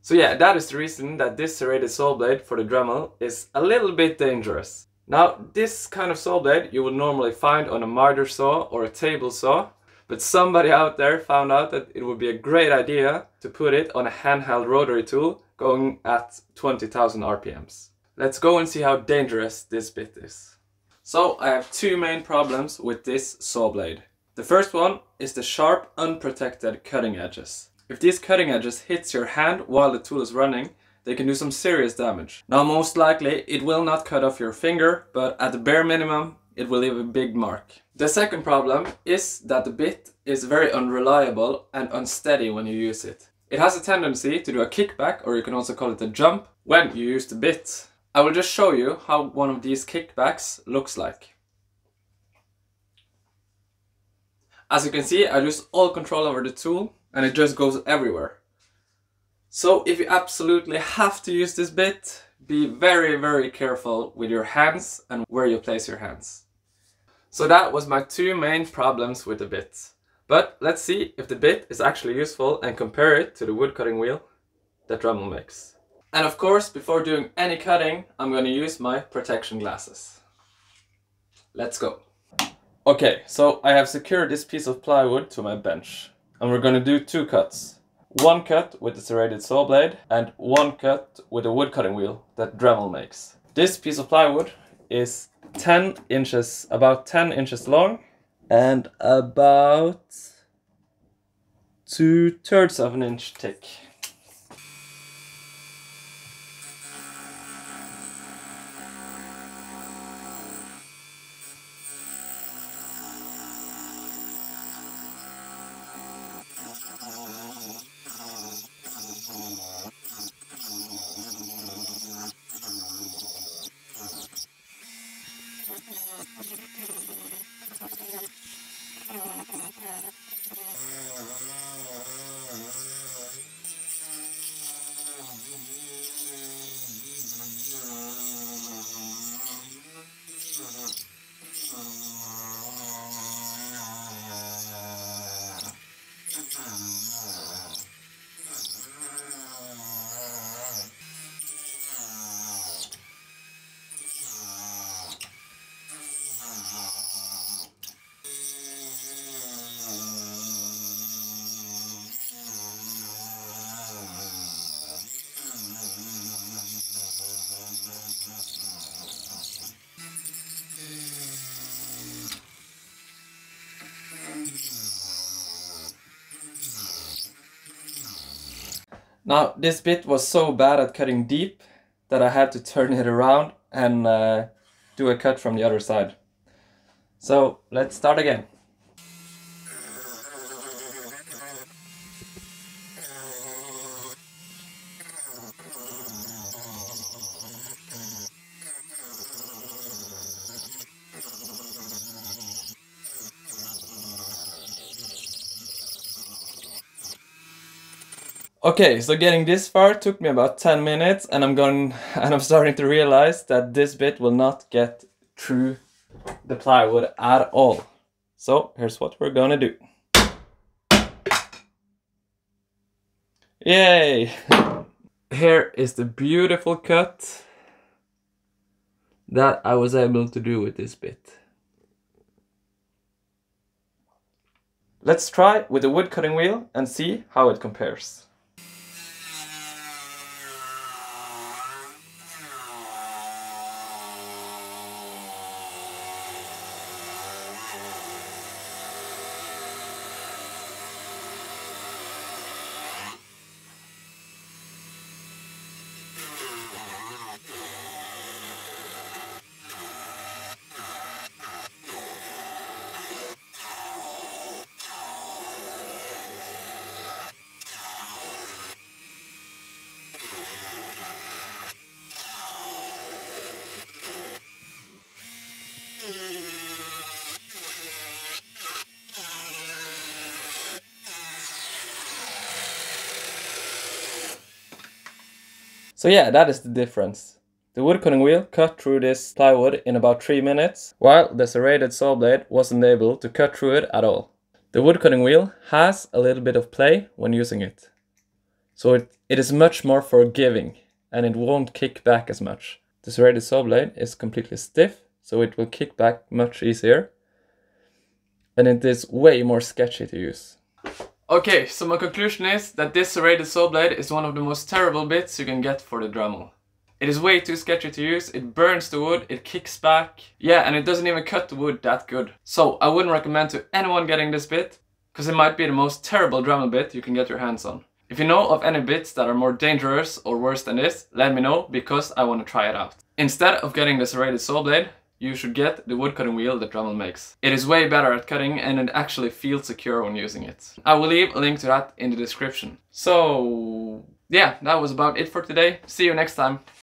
So yeah, that is the reason that this serrated saw blade for the Dremel is a little bit dangerous. Now, this kind of saw blade you will normally find on a miter saw or a table saw, but somebody out there found out that it would be a great idea to put it on a handheld rotary tool going at 20,000 RPMs. Let's go and see how dangerous this bit is. So I have two main problems with this saw blade. The first one is the sharp, unprotected cutting edges. If these cutting edges hits your hand while the tool is running, they can do some serious damage. Now, most likely it will not cut off your finger, but at the bare minimum it will leave a big mark. The second problem is that the bit is very unreliable and unsteady when you use it. It has a tendency to do a kickback, or you can also call it a jump, when you use the bit. I will just show you how one of these kickbacks looks like. As you can see, I lose all control over the tool and it just goes everywhere. So if you absolutely have to use this bit, be very careful with your hands and where you place your hands. So that was my two main problems with the bit. But let's see if the bit is actually useful and compare it to the wood cutting wheel that Dremel makes. And of course, before doing any cutting, I'm going to use my protection glasses. Let's go. Okay, so I have secured this piece of plywood to my bench. And we're going to do two cuts. One cut with the serrated saw blade and one cut with the wood cutting wheel that Dremel makes. This piece of plywood is 10 inches, about 10 inches long and about 2/3 of an inch thick. Now, this bit was so bad at cutting deep that I had to turn it around and do a cut from the other side. So let's start again. Okay, so getting this far took me about 10 minutes and I'm starting to realize that this bit will not get through the plywood at all. So here's what we're gonna do. Yay! Here is the beautiful cut that I was able to do with this bit. Let's try with the wood cutting wheel and see how it compares. So yeah, that is the difference. The wood cutting wheel cut through this plywood in about 3 minutes, while the serrated saw blade wasn't able to cut through it at all. The wood cutting wheel has a little bit of play when using it. So it is much more forgiving and it won't kick back as much. The serrated saw blade is completely stiff, so it will kick back much easier. And it is way more sketchy to use. Okay, so my conclusion is that this serrated saw blade is one of the most terrible bits you can get for the Dremel. It is way too sketchy to use, it burns the wood, it kicks back, yeah, and it doesn't even cut the wood that good. So I wouldn't recommend to anyone getting this bit, because it might be the most terrible Dremel bit you can get your hands on. If you know of any bits that are more dangerous or worse than this, let me know, because I want to try it out. Instead of getting the serrated saw blade, you should get the wood cutting wheel that Dremel makes. It is way better at cutting and it actually feels secure when using it. I will leave a link to that in the description. So yeah, that was about it for today. See you next time.